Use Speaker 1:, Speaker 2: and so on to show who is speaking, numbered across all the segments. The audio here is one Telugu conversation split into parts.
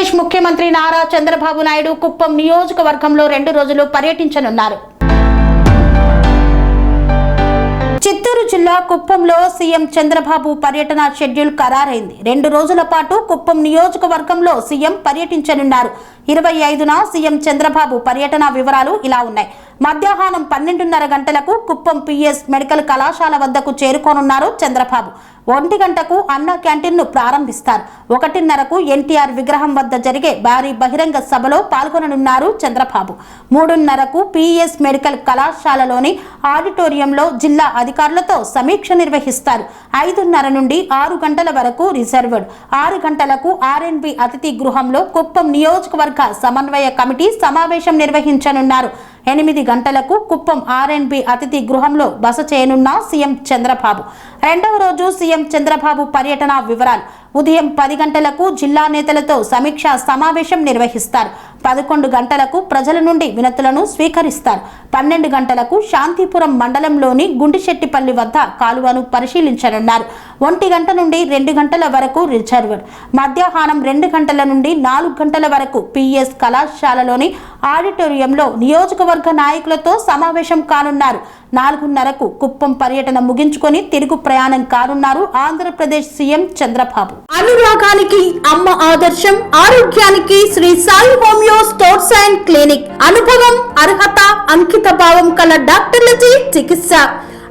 Speaker 1: ఆంధ్రప్రదేశ్ ముఖ్యమంత్రి నారా చంద్రబాబు నాయుడు కుప్పం నియోజకవర్గంలో 2 రోజులు పర్యటించనున్నారు. చిత్తూరు జిల్లా కుప్పంలో సీఎం చంద్రబాబు పర్యటన షెడ్యూల్ ఖరారైంది. 2 రోజుల పాటు కుప్పం నియోజకవర్గంలో సీఎం పర్యటించనున్నారు. 25న సీఎం చంద్రబాబు పర్యటన వివరాలు ఇలా ఉన్నాయి. మధ్యాహ్నం 12:30 గంటలకు కుప్పం పిఎస్ మెడికల్ కళాశాల వద్దకు చేరుకోనున్నారు చంద్రబాబు. 1 గంటకు అన్న క్యాంటీన్ను ప్రారంభిస్తారు. 1:30కు ఎన్టీఆర్ విగ్రహం వద్ద జరిగే భారీ బహిరంగ సభలో పాల్గొననున్నారు చంద్రబాబు. 3:30కు పిఎస్ మెడికల్ కళాశాలలోని ఆడిటోరియంలో జిల్లా అధికారులతో సమీక్ష నిర్వహిస్తారు. 5:30 నుండి 6 గంటల వరకు రిజర్వ్డ్. 6 గంటలకు ఆర్ఎన్బి అతిథి గృహంలో కుప్పం నియోజకవర్గ సమన్వయ కమిటీ సమావేశం నిర్వహించనున్నారు. 8 గంటలకు కుప్పం ఆర్ఎన్బి అతిథి గృహంలో బస చేయనున్న సీఎం చంద్రబాబు. 2వ రోజు సీఎం చంద్రబాబు పర్యటన వివరాలు. ఉదయం 10 గంటలకు జిల్లా నేతలతో సమీక్షా సమావేశం నిర్వహిస్తారు. 11 గంటలకు ప్రజల నుండి వినతులను స్వీకరిస్తారు. 12 గంటలకు శాంతిపురం మండలంలోని గుండిశెట్టిపల్లి వద్ద కాలువను పరిశీలించనున్నారు. 1 గంట నుండి 2 గంటల వరకు రిజర్వ్డ్. మధ్యాహ్నం 2 గంటల నుండి 4 గంటల వరకు పిఎస్ కళాశాలలోని ఆడిటోరియంలో నియోజకవర్గ నాయకులతో సమావేశం కానున్నారు. 4:30కు కుప్పం పర్యటన ముగించుకొని తిరుగు ప్రయాణం కానున్నారు ఆంధ్రప్రదేశ్ సీఎం చంద్రబాబు. అనురాగానికి అమ్మ ఆదర్శం, ఆరోగ్యానికి Shri Sai homeo stores and clinic. అనుభవం, అర్హత, అంకిత భావం కల డాక్టర్లచే చికిత్స.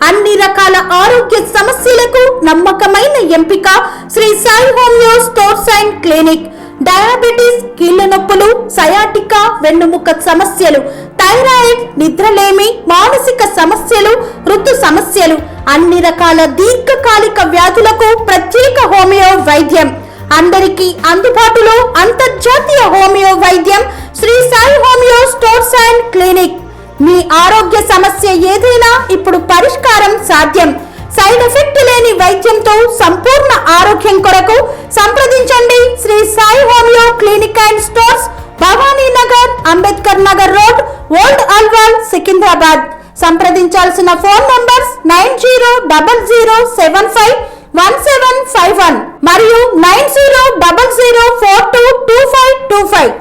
Speaker 1: అన్ని రకాల ఆరోగ్య సమస్యలకు నమ్మకమైన ఎంపిక Shri Sai homeo stores and clinic. Diabetes, కీళ్ల నొప్పులు, సయాటికా, వెన్నుముక సమస్యలు, థైరాయిడ్, నిద్రలేమి, మానసిక సమస్యలు, ఋతు సమస్యలు, అన్ని రకాల దీర్ఘకాలిక వ్యాధులకు ప్రత్యేక హోమియో వైద్యం. అందరికీ అందుబాటులో అంతర్జాతీయ హోమియో వైద్యం Shri Sai homeo stores and clinic. మీ ఆరోగ్య సమస్య ఏదైనా ఇప్పుడు పరిష్కారం సాధ్యం. సైడ్ ఎఫెక్ట్ లేని వైద్యంతో సంపూర్ణ ఆరోగ్యం కొరకు సంప్రదించండి Shri Sai homoeo clinic and stores, Bhavani Nagar, Ambedkar Nagar road, old Alwal, Secunderabad. సంప్రదించాల్సిన ఫోన్ నంబర్స్ 9000751751 మరియు 9000422525.